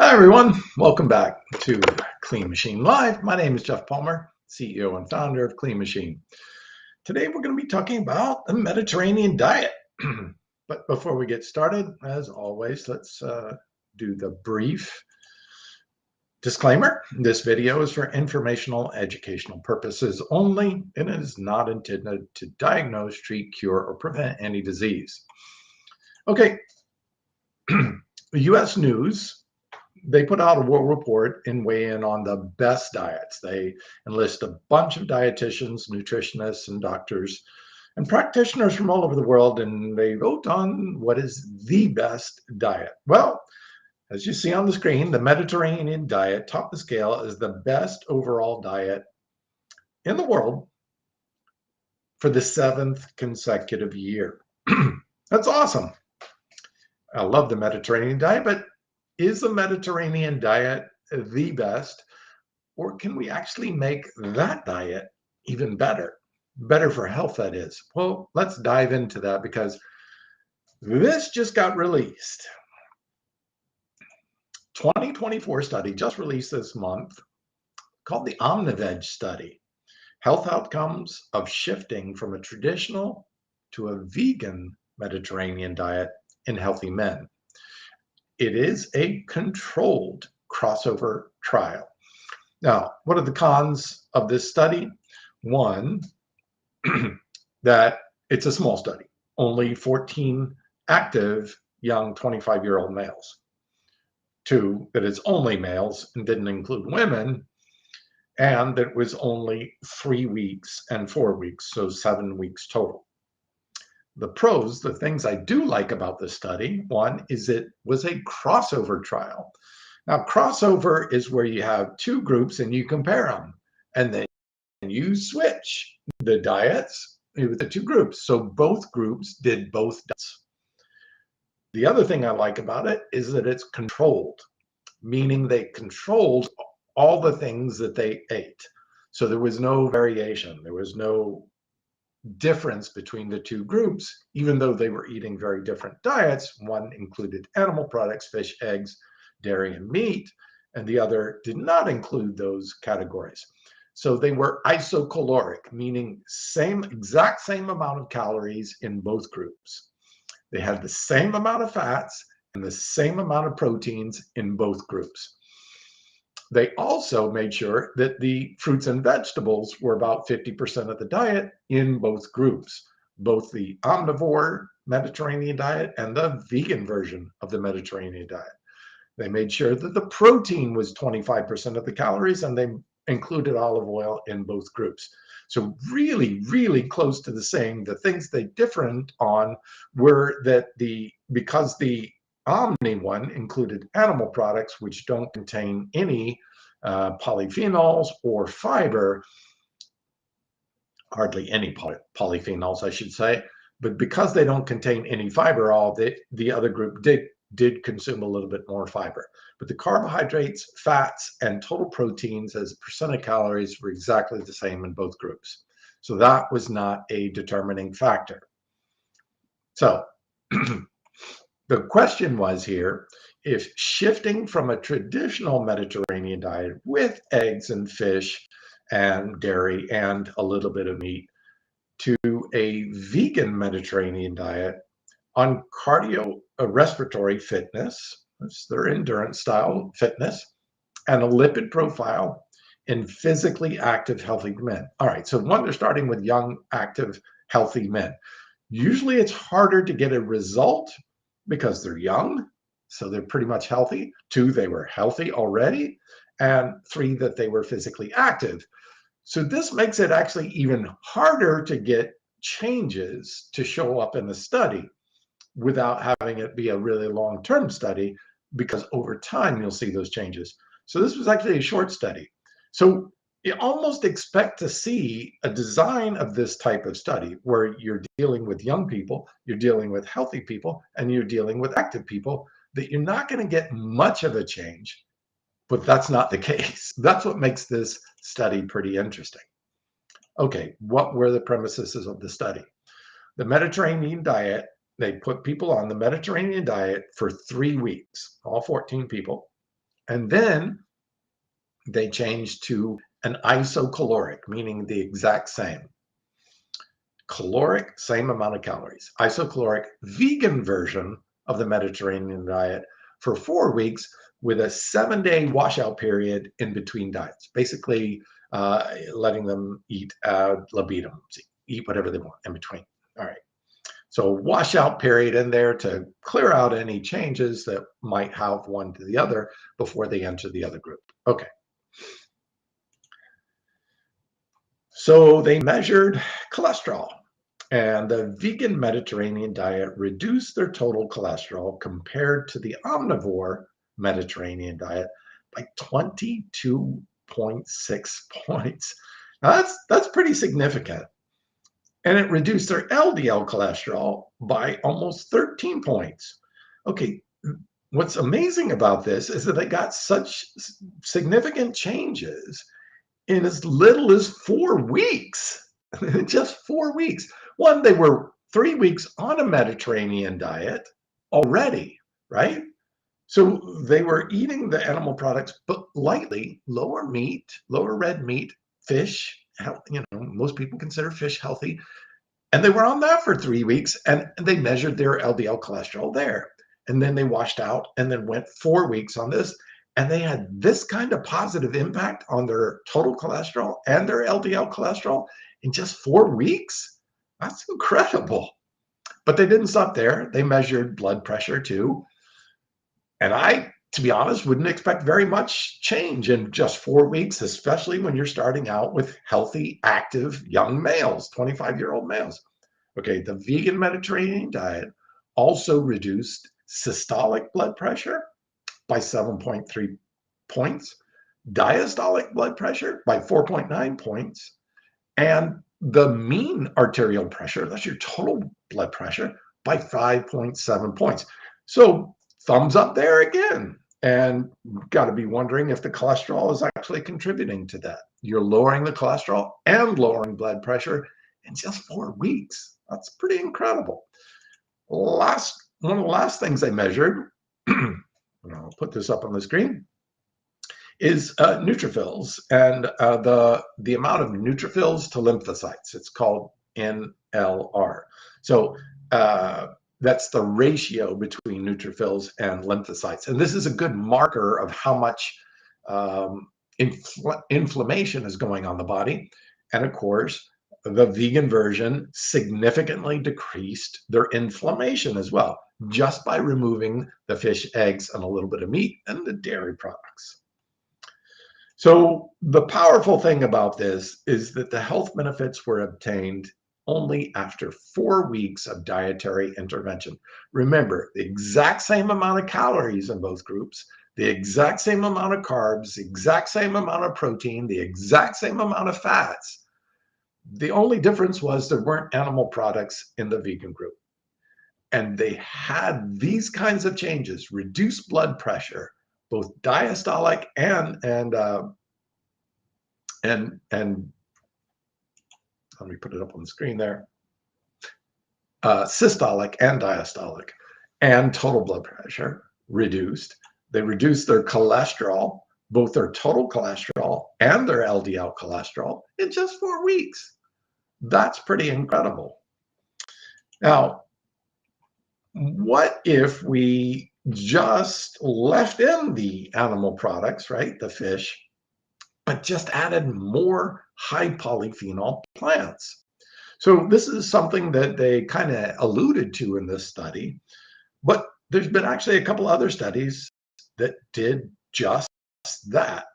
Hi, everyone. Welcome back to Clean Machine Live. My name is Geoff Palmer, CEO and founder of Clean Machine. Today, we're going to be talking about the Mediterranean diet. But before we get started, as always, let's do the brief disclaimer. This video is for informational, educational purposes only, and it is not intended to diagnose, treat, cure, or prevent any disease. Okay, U.S. News, they put out a world report and weigh in on the best diets. They enlist a bunch of dietitians, nutritionists, and doctors and practitioners from all over the world, and they vote on what is the best diet. Well, as you see on the screen, the Mediterranean diet topped the scale as the best overall diet in the world for the 7th consecutive year. That's awesome. I love the Mediterranean diet, but is the Mediterranean diet the best, or can we actually make that diet even better? Better for health, that is. Well, let's dive into that because this just got released. 2024 study just released this month called the OMNIVEG Study, Health Outcomes of Shifting from a Traditional to a Vegan Mediterranean Diet in Healthy Men. It is a controlled crossover trial. Now, what are the cons of this study? One, that it's a small study, only 14 active young 25-year-old males. Two, that it's only males and didn't include women, and that it was only 3 weeks and 4 weeks, so 7 weeks total. The pros, the things I do like about this study, one is it was a crossover trial. Now, crossover is where you have two groups and you compare them, and then you switch the diets with the two groups. So both groups did both diets. The other thing I like about it is that it's controlled, meaning they controlled all the things that they ate. So there was no variation. There was no difference between the two groups, even though they were eating very different diets. One included animal products, fish, eggs, dairy, and meat, and the other did not include those categories. So they were isocaloric, meaning exact same amount of calories in both groups. They had the same amount of fats and the same amount of proteins in both groups. They also made sure that the fruits and vegetables were about 50% of the diet in both groups, both the omnivore Mediterranean diet and the vegan version of the Mediterranean diet. They made sure that the protein was 25% of the calories, and they included olive oil in both groups. So really, really close to the same. The things they differed on were that because the Omni one included animal products which don't contain any polyphenols or fiber, hardly any polyphenols, I should say, but because they don't contain any fiber, the other group did consume a little bit more fiber. But the carbohydrates, fats, and total proteins as a percent of calories were exactly the same in both groups. So that was not a determining factor. So the question was here, if shifting from a traditional Mediterranean diet with eggs and fish and dairy and a little bit of meat to a vegan Mediterranean diet on cardiorespiratory fitness, that's their endurance style fitness, and a lipid profile in physically active, healthy men. All right, so one, they're starting with young, active, healthy men. Usually it's harder to get a result because they're young, so they're pretty much healthy. Two, they were healthy already. And three, that they were physically active. So this makes it actually even harder to get changes to show up in the study without having it be a really long-term study, because over time you'll see those changes. So this was actually a short study. So you almost expect to see a design of this type of study where you're dealing with young people, you're dealing with healthy people, and you're dealing with active people, that you're not going to get much of a change, but that's not the case. That's what makes this study pretty interesting. Okay, what were the premises of the study? The Mediterranean diet, they put people on the Mediterranean diet for 3 weeks, all 14 people, And then they changed to an isocaloric, meaning the exact same. Caloric, same amount of calories. Isocaloric, vegan version of the Mediterranean diet for 4 weeks with a 7-day washout period in between diets. Basically, letting them eat ad libitum, eat whatever they want in between. All right. So washout period in there to clear out any changes that might have one to the other before they enter the other group. Okay. So they measured cholesterol, and the vegan Mediterranean diet reduced their total cholesterol compared to the omnivore Mediterranean diet by 22.6 points. Now that's pretty significant. And it reduced their LDL cholesterol by almost 13 points. Okay, what's amazing about this is that they got such significant changes in as little as 4 weeks. Just 4 weeks. One, they were 3 weeks on a Mediterranean diet already, right? So they were eating the animal products, but lightly, lower meat, lower red meat, fish. Most people consider fish healthy. And they were on that for 3 weeks, and they measured their LDL cholesterol there. And then they washed out and then went 4 weeks on this. And they had this kind of positive impact on their total cholesterol and their LDL cholesterol in just 4 weeks. That's incredible. But they didn't stop there. They measured blood pressure too. And I, to be honest, wouldn't expect very much change in just 4 weeks, especially when you're starting out with healthy, active young males, 25-year-old males. Okay, the vegan Mediterranean diet also reduced systolic blood pressure by 7.3 points, diastolic blood pressure by 4.9 points, and the mean arterial pressure, that's your total blood pressure, by 5.7 points. So thumbs up there again. And you've got to be wondering if the cholesterol is actually contributing to that. You're lowering the cholesterol and lowering blood pressure in just 4 weeks. That's pretty incredible. One of the last things I measured, and I'll put this up on the screen, is neutrophils and the amount of neutrophils to lymphocytes. It's called NLR. So that's the ratio between neutrophils and lymphocytes. And this is a good marker of how much inflammation is going on the body. And of course, the vegan version significantly decreased their inflammation as well, just by removing the fish, eggs, and a little bit of meat and the dairy products. So the powerful thing about this is that the health benefits were obtained only after 4 weeks of dietary intervention. Remember, the exact same amount of calories in both groups, the exact same amount of carbs, the exact same amount of protein, the exact same amount of fats. The only difference was there weren't animal products in the vegan group. And they had these kinds of changes, reduced blood pressure, both diastolic and let me put it up on the screen there, systolic and diastolic, and total blood pressure reduced. They reduced their cholesterol, both their total cholesterol and their LDL cholesterol, in just 4 weeks. That's pretty incredible. Now, what if we just left in the animal products, right, the fish, but just added more high polyphenol plants? So this is something that they kind of alluded to in this study, but there's been actually a couple other studies that did just that.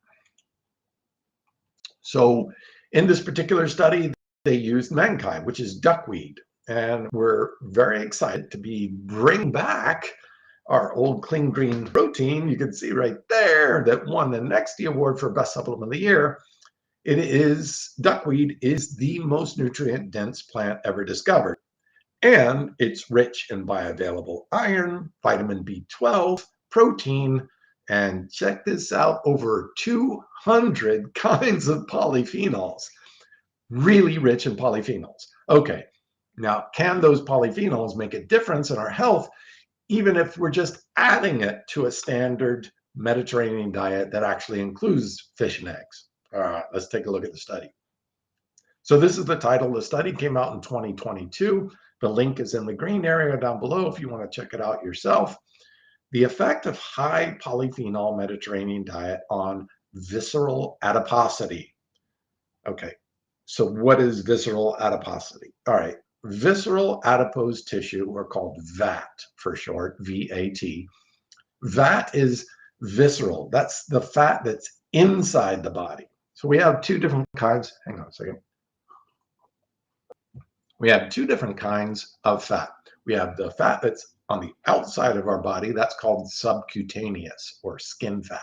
So in this particular study, they used mankai, which is duckweed. And we're very excited to be bringing back our old clean green protein. You can see right there that won the Nexty Award for Best Supplement of the Year. Duckweed is the most nutrient dense plant ever discovered. And it's rich in bioavailable iron, vitamin B12, protein, and check this out, over 200 kinds of polyphenols. Really rich in polyphenols. Okay, now can those polyphenols make a difference in our health, even if we're just adding it to a standard Mediterranean diet that actually includes fish and eggs. All right, let's take a look at the study. So this is the title. The study came out in 2022. The link is in the green area down below if you want to check it out yourself. The effect of high polyphenol Mediterranean diet on visceral adiposity. Okay, so what is visceral adiposity? All right, visceral adipose tissue, or called VAT for short, VAT. VAT is visceral. That's the fat that's inside the body. So we have two different kinds. Hang on a second. We have two different kinds of fat. We have the fat that's on the outside of our body. That's called subcutaneous or skin fat.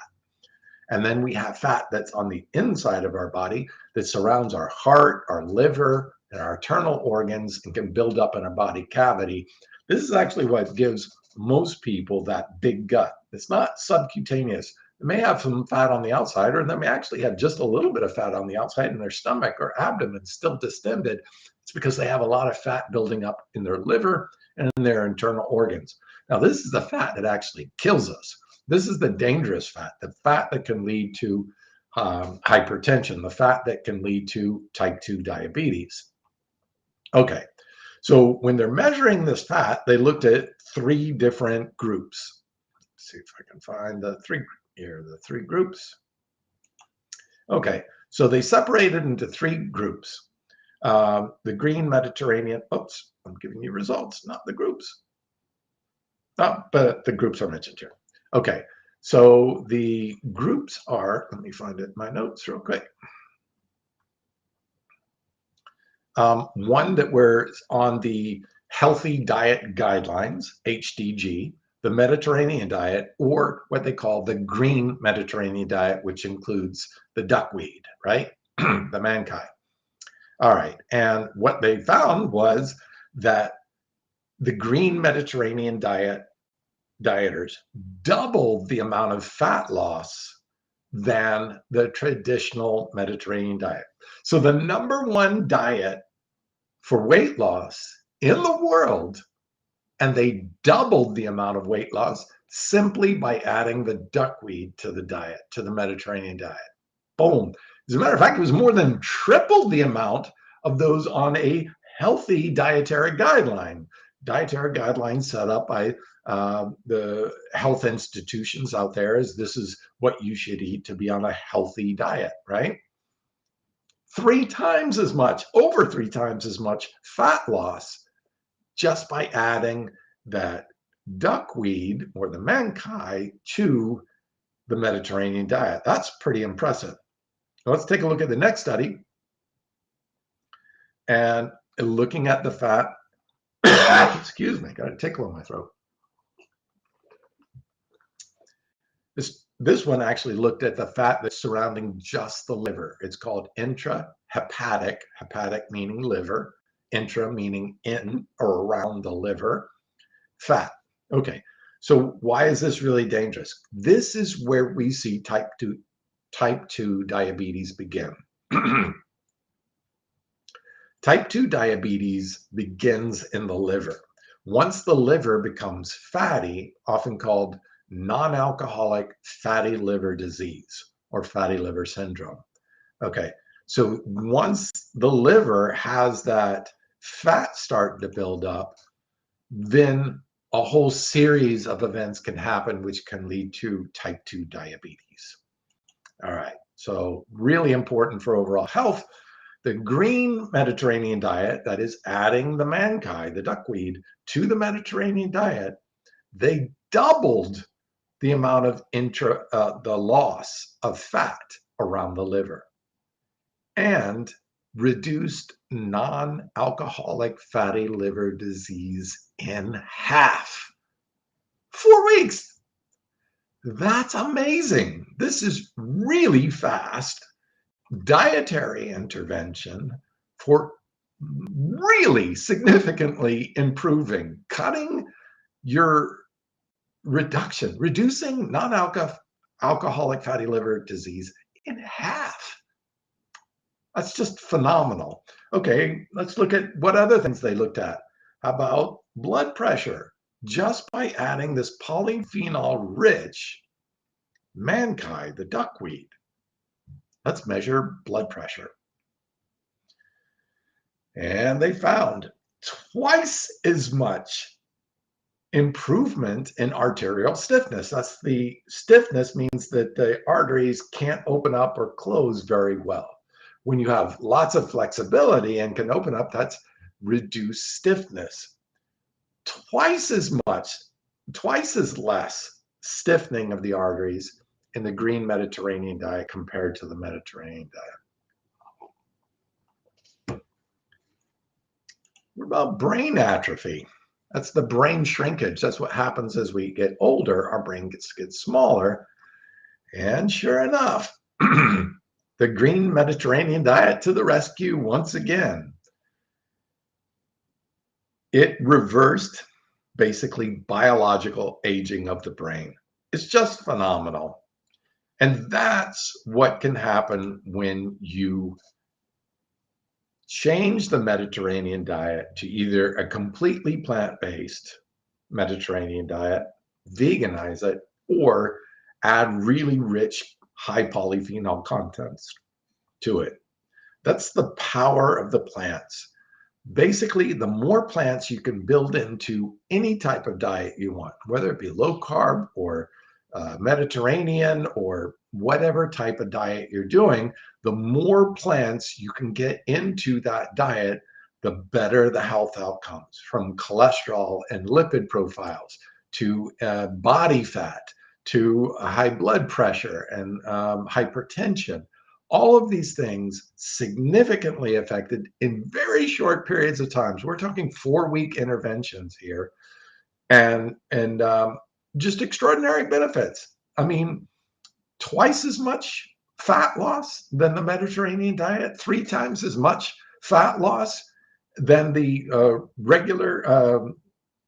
And then we have fat that's on the inside of our body that surrounds our heart, our liver, and our internal organs and can build up in our body cavity. This is actually what gives most people that big gut. It's not subcutaneous. They may have some fat on the outside, or they may actually have just a little bit of fat on the outside in their stomach or abdomen, still distended. It's because they have a lot of fat building up in their liver and in their internal organs. Now, this is the fat that actually kills us. This is the dangerous fat, the fat that can lead to hypertension, the fat that can lead to type 2 diabetes. Okay, so when they're measuring this fat, they looked at three different groups. Let's see if I can find the three groups. Okay, so they separated into three groups. The green Mediterranean, oops, I'm giving you results, not the groups. Oh, but the groups are mentioned here. Okay, so the groups are, let me find it in my notes real quick. One that were on the Healthy Diet Guidelines, HDG, the Mediterranean diet, or what they call the green Mediterranean diet, which includes the duckweed, right? The mankai. All right, and what they found was that the green Mediterranean dieters doubled the amount of fat loss than the traditional Mediterranean diet. So the number one diet for weight loss in the world, and they doubled the amount of weight loss simply by adding the duckweed to the diet, to the Mediterranean diet. Boom. As a matter of fact, it was more than triple the amount of those on a healthy dietary guideline. Dietary guidelines set up by the health institutions out there is this is what you should eat to be on a healthy diet, right? 3 times as much, over 3 times as much fat loss just by adding that duckweed or the mankai to the Mediterranean diet. That's pretty impressive. Let's take a look at the next study. And looking at the fat, excuse me, got a tickle in my throat. This one actually looked at the fat that's surrounding just the liver. It's called intrahepatic, hepatic meaning liver, intra meaning in or around the liver, fat. Okay, so why is this really dangerous? This is where we see type 2 diabetes begin. Type 2 diabetes begins in the liver. Once the liver becomes fatty, often called non-alcoholic fatty liver disease or fatty liver syndrome. Okay, so once the liver has that fat start to build up, then a whole series of events can happen which can lead to type 2 diabetes. All right, so really important for overall health. The green Mediterranean diet, that is adding the mankai, the duckweed, to the Mediterranean diet, they doubled the amount of the loss of fat around the liver and reduced non-alcoholic fatty liver disease in half. 4 weeks. That's amazing. This is really fast dietary intervention for really significantly improving, reducing non-alcoholic fatty liver disease in half. That's just phenomenal. Okay, let's look at what other things they looked at. How about blood pressure? Just by adding this polyphenol rich mankai, the duckweed. Let's measure blood pressure. And they found twice as much improvement in arterial stiffness. That's the stiffness means that the arteries can't open up or close very well. When you have lots of flexibility and can open up, that's reduced stiffness. Twice as much, twice as less stiffening of the arteries in the green Mediterranean diet compared to the Mediterranean diet. What about brain atrophy? That's the brain shrinkage. That's what happens as we get older. Our brain gets smaller. And sure enough, the green Mediterranean diet to the rescue once again. It reversed basically biological aging of the brain. It's just phenomenal. And that's what can happen when you change the Mediterranean diet to either a completely plant-based Mediterranean diet, veganize it, or add really rich high polyphenol contents to it. That's the power of the plants. Basically, the more plants you can build into any type of diet you want, whether it be low carb or Mediterranean or whatever type of diet you're doing, the more plants you can get into that diet, the better the health outcomes, from cholesterol and lipid profiles to body fat to high blood pressure and hypertension. All of these things significantly affected in very short periods of time. So we're talking 4-week interventions here, and just extraordinary benefits. I mean, twice as much fat loss than the Mediterranean diet, 3 times as much fat loss than the regular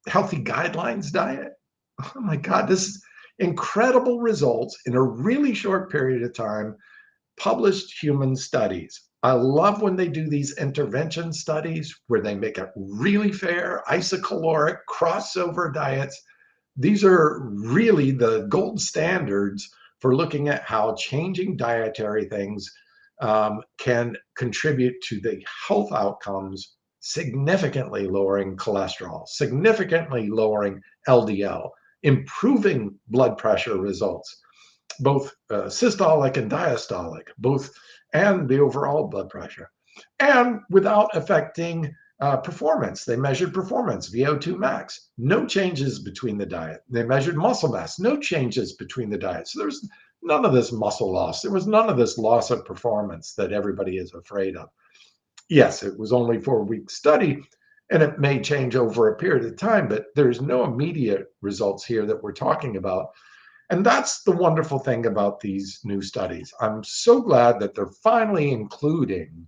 healthy guidelines diet. Oh my God, this is incredible results in a really short period of time. Published human studies. I love when they do these intervention studies where they make it really fair, isocaloric, crossover diets. These are really the gold standards for looking at how changing dietary things can contribute to the health outcomes, significantly lowering cholesterol, significantly lowering LDL, improving blood pressure results, both systolic and diastolic, and the overall blood pressure, and without affecting performance. They measured performance, VO2 max, no changes between the diet. They measured muscle mass, no changes between the diet. So there's none of this muscle loss. There was none of this loss of performance that everybody is afraid of. Yes, it was only 4-week study, and it may change over a period of time, but there's no immediate results here that we're talking about. And that's the wonderful thing about these new studies. I'm so glad that they're finally including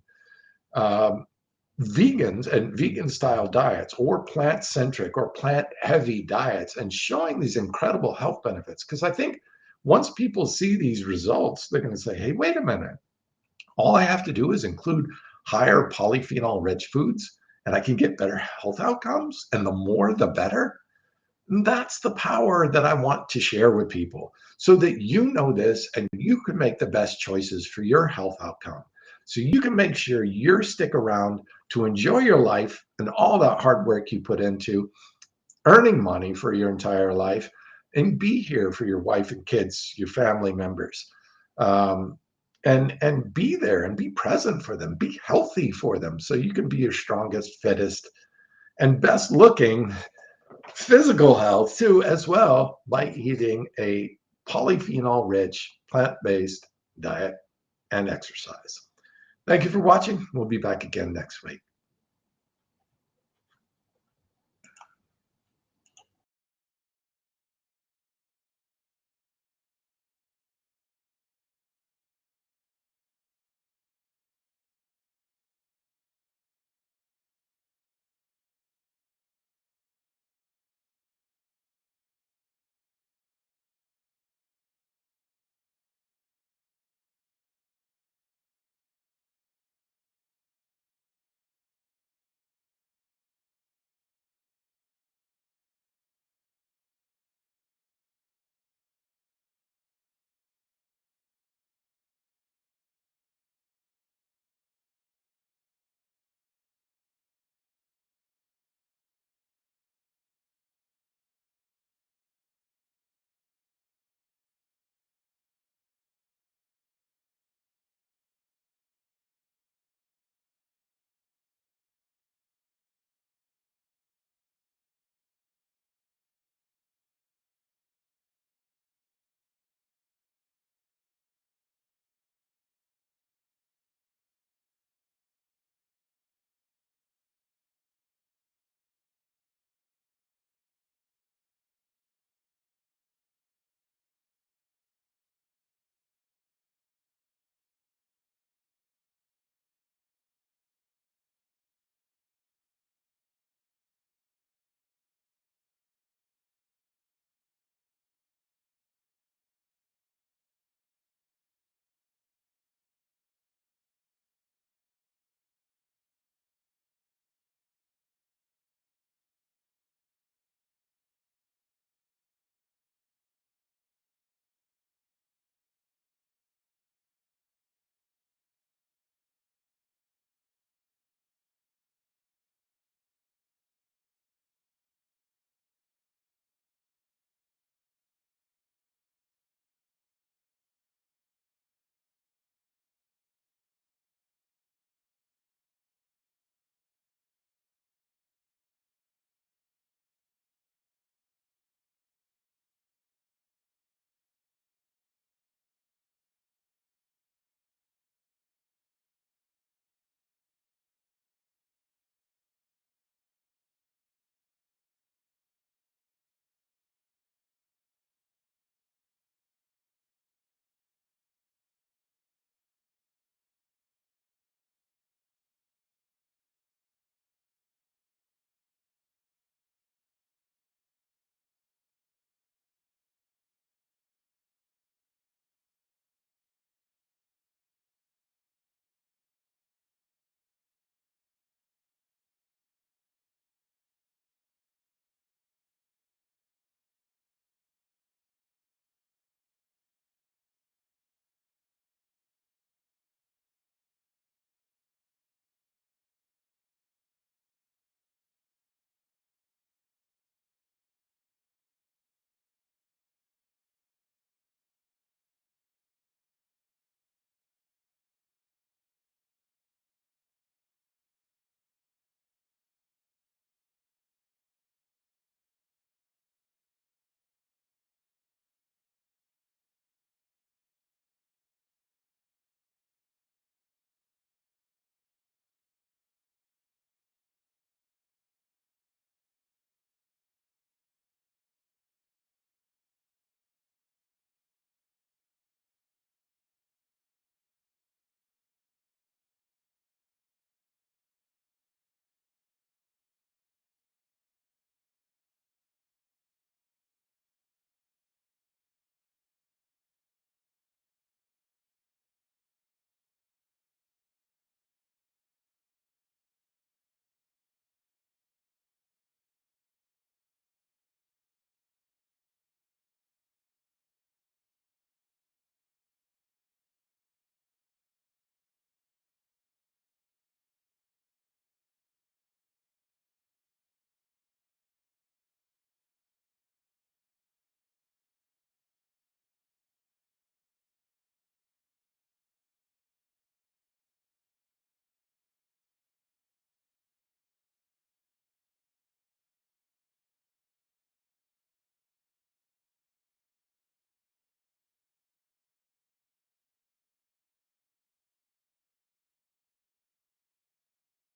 vegans and vegan style diets or plant centric or plant heavy diets and showing these incredible health benefits. Because I think once people see these results, they're going to say, hey, wait a minute. All I have to do is include higher polyphenol rich foods and I can get better health outcomes. And the more, the better. That's the power that I want to share with people so that you know this and you can make the best choices for your health outcome. So you can make sure you stick around to enjoy your life and all that hard work you put into earning money for your entire life and be here for your wife and kids, your family members, and be there and be present for them, be healthy for them so you can be your strongest, fittest, and best looking physical health too, as well, by eating a polyphenol rich plant-based diet and exercise. Thank you for watching. We'll be back again next week.